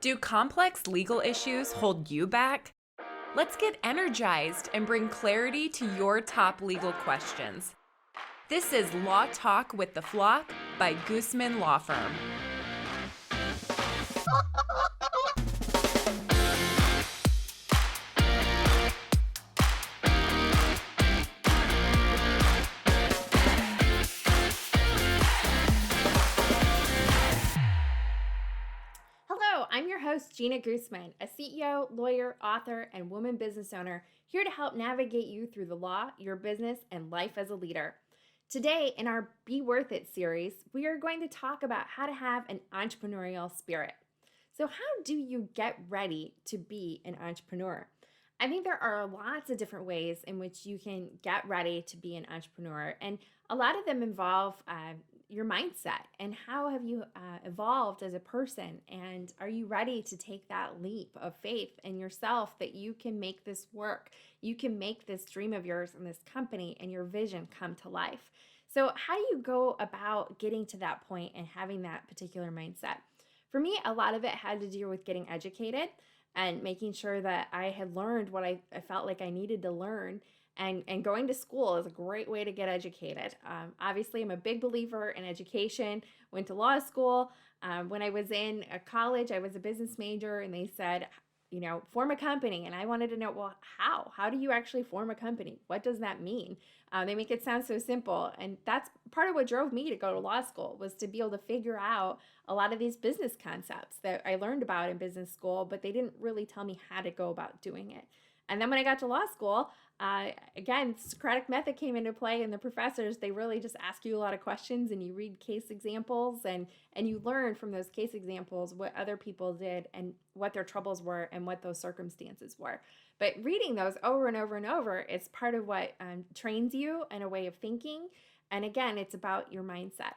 Do complex legal issues hold you back? Let's get energized and bring clarity to your top legal questions. This is Law Talk with the Flock by Goosmann Law Firm. Hello, I'm your host, Jeana Goosmann, a CEO, lawyer, author, and woman business owner, here to help navigate you through the law, your business, and life as a leader. Today, in our Be Worth It series, we are going to talk about how to have an entrepreneurial spirit. So, how do you get ready to be an entrepreneur? I think there are lots of different ways in which you can get ready to be an entrepreneur, and a lot of them involve your mindset and how have you evolved as a person, and are you ready to take that leap of faith in yourself that you can make this work, you can make this dream of yours and this company and your vision come to life. So how do you go about getting to that point and having that particular mindset? For me, a lot of it had to do with getting educated and making sure that I had learned what I felt like I needed to learn. And going to school is a great way to get educated. Obviously, I'm a big believer in education. Went to law school. When I was in college, I was a business major, and they said, form a company. And I wanted to know, well, how? How do you actually form a company? What does that mean? They make it sound so simple. And that's part of what drove me to go to law school, was to be able to figure out a lot of these business concepts that I learned about in business school, but they didn't really tell me how to go about doing it. And then when I got to law school, again, Socratic method came into play, and the professors, they really just ask you a lot of questions, and you read case examples, and you learn from those case examples what other people did and what their troubles were and what those circumstances were. But reading those over and over and over is part of what trains you in a way of thinking. And again, it's about your mindset.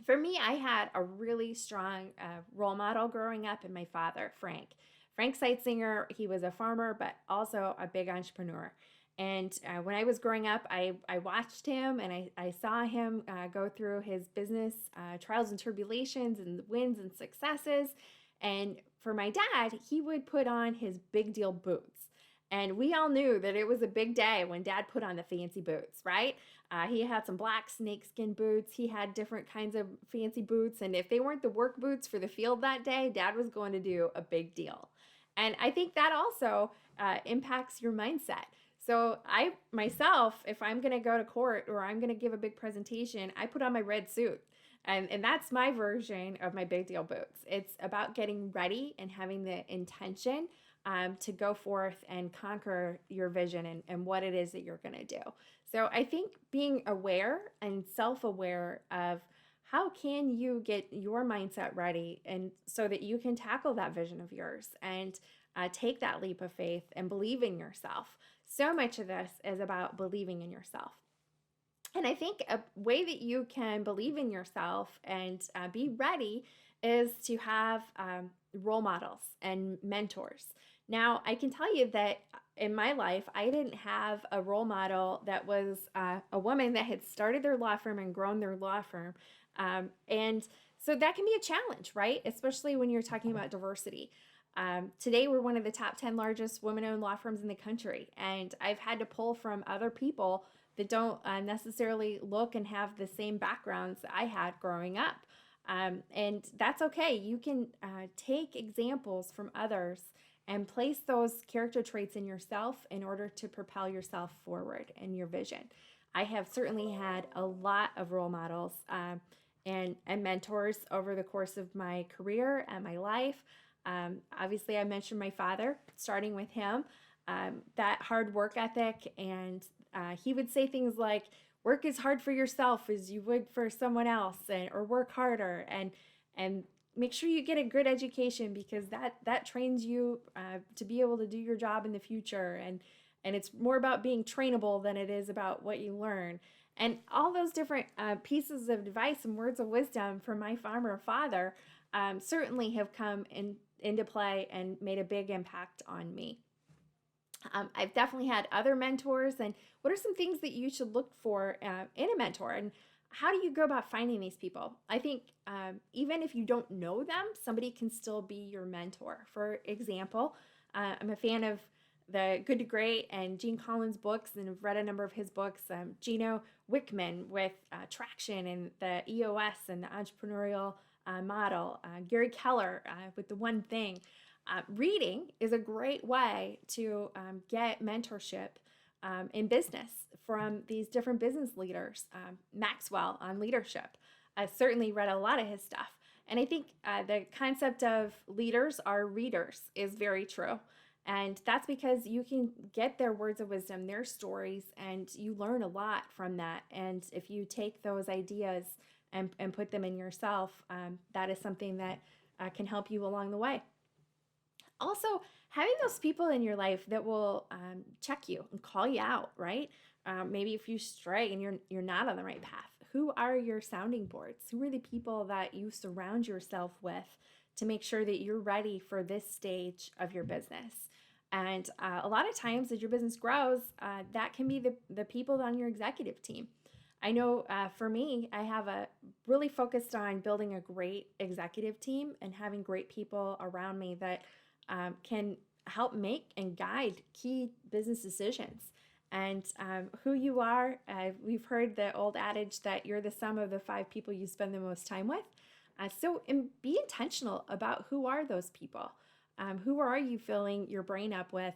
For me, I had a really strong role model growing up in my father, Frank. Frank Seitzinger, he was a farmer, but also a big entrepreneur. And when I was growing up, I watched him, and I saw him go through his business trials and tribulations and wins and successes. And for my dad, he would put on his big deal boots. And we all knew that it was a big day when Dad put on the fancy boots, right? He had some black snakeskin boots. He had different kinds of fancy boots. And if they weren't the work boots for the field that day, Dad was going to do a big deal. And I think that also impacts your mindset. So I myself, if I'm going to go to court or I'm going to give a big presentation, I put on my red suit. And that's my version of my big deal boots. It's about getting ready and having the intention to go forth and conquer your vision and what it is that you're going to do. So I think being aware and self-aware of how can you get your mindset ready, and so that you can tackle that vision of yours and take that leap of faith and believe in yourself. So much of this is about believing in yourself. And I think a way that you can believe in yourself and be ready is to have role models and mentors. Now, I can tell you that in my life, I didn't have a role model that was a woman that had started their law firm and grown their law firm. And so that can be a challenge, right? Especially when you're talking about diversity. Today, we're one of the top 10 largest women-owned law firms in the country. And I've had to pull from other people that don't necessarily look and have the same backgrounds that I had growing up. And that's okay. You can take examples from others and place those character traits in yourself in order to propel yourself forward in your vision. I have certainly had a lot of role models and mentors over the course of my career and my life. Obviously, I mentioned my father, starting with him, that hard work ethic. And he would say things like, work as hard for yourself as you would for someone else, or work harder, and make sure you get a good education, because that trains you to be able to do your job in the future. And it's more about being trainable than it is about what you learn. And all those different pieces of advice and words of wisdom from my farmer father certainly have come into play and made a big impact on me. I've definitely had other mentors. And what are some things that you should look for in a mentor? And how do you go about finding these people? I think even if you don't know them, somebody can still be your mentor. For example, I'm a fan of the Good to Great and Gene Collins books, and I've read a number of his books. Gino Wickman with Traction and the EOS and the Entrepreneurial model. Gary Keller with the One Thing. Reading is a great way to get mentorship in business from these different business leaders. Maxwell on leadership. I certainly read a lot of his stuff. And I think the concept of leaders are readers is very true. And that's because you can get their words of wisdom, their stories, and you learn a lot from that. And if you take those ideas and put them in yourself, that is something that can help you along the way. Also, having those people in your life that will check you and call you out, right? Maybe if you stray and you're not on the right path. Who are your sounding boards? Who are the people that you surround yourself with to make sure that you're ready for this stage of your business? And a lot of times as your business grows, that can be the people on your executive team. I know for me, I have really focused on building a great executive team and having great people around me that can help make and guide key business decisions. And who you are, we've heard the old adage that you're the sum of the 5 people you spend the most time with. So be intentional about who are those people. Who are you filling your brain up with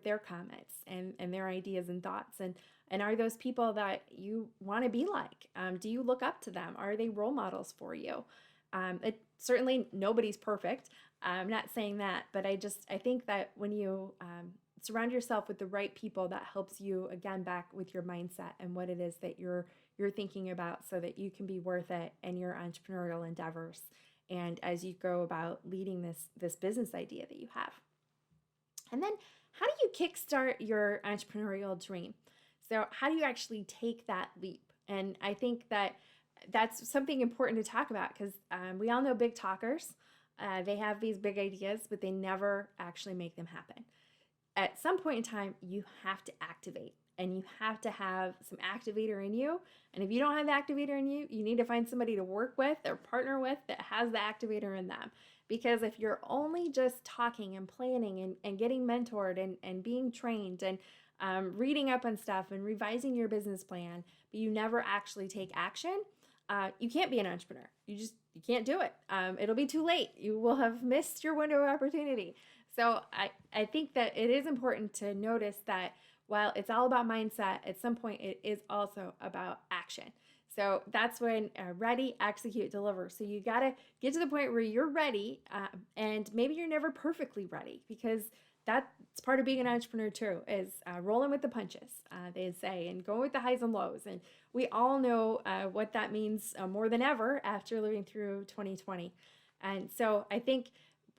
their comments and their ideas and thoughts? And are those people that you want to be like? Do you look up to them? Are they role models for you? Certainly nobody's perfect. I'm not saying that, but I think that when you surround yourself with the right people, that helps you, again, back with your mindset and what it is that you're thinking about so that you can be worth it in your entrepreneurial endeavors and as you go about leading this business idea that you have. And then how do you kickstart your entrepreneurial dream? So how do you actually take that leap? And I think that that's something important to talk about because we all know big talkers. They have these big ideas, but they never actually make them happen. At some point in time, you have to activate and you have to have some activator in you. And if you don't have the activator in you, you need to find somebody to work with or partner with that has the activator in them. Because if you're only just talking and planning and getting mentored and being trained and reading up on stuff and revising your business plan, but you never actually take action, you can't be an entrepreneur. You can't do it. It'll be too late. You will have missed your window of opportunity. So I think that it is important to notice that while it's all about mindset, at some point it is also about action. So that's when ready, execute, deliver. So you got to get to the point where you're ready and maybe you're never perfectly ready because that's part of being an entrepreneur too, is rolling with the punches, they say, and going with the highs and lows. And we all know what that means more than ever after living through 2020. And so I think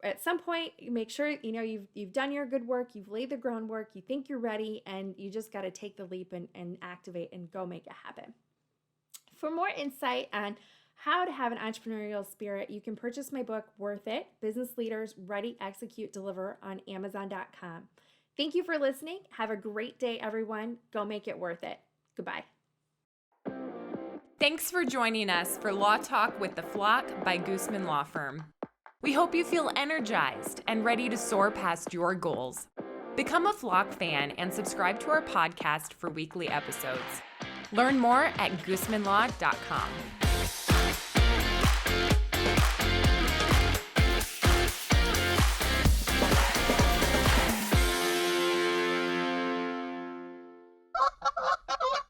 at some point, you make sure you've done your good work, you've laid the groundwork, you think you're ready, and you just got to take the leap and activate and go make it happen. For more insight on how to have an entrepreneurial spirit, you can purchase my book, Worth It, Business Leaders Ready, Execute, Deliver on Amazon.com. Thank you for listening. Have a great day, everyone. Go make it worth it. Goodbye. Thanks for joining us for Law Talk with the Flock by Goosmann Law Firm. We hope you feel energized and ready to soar past your goals. Become a Flock fan and subscribe to our podcast for weekly episodes. Learn more at goosmannlaw.com.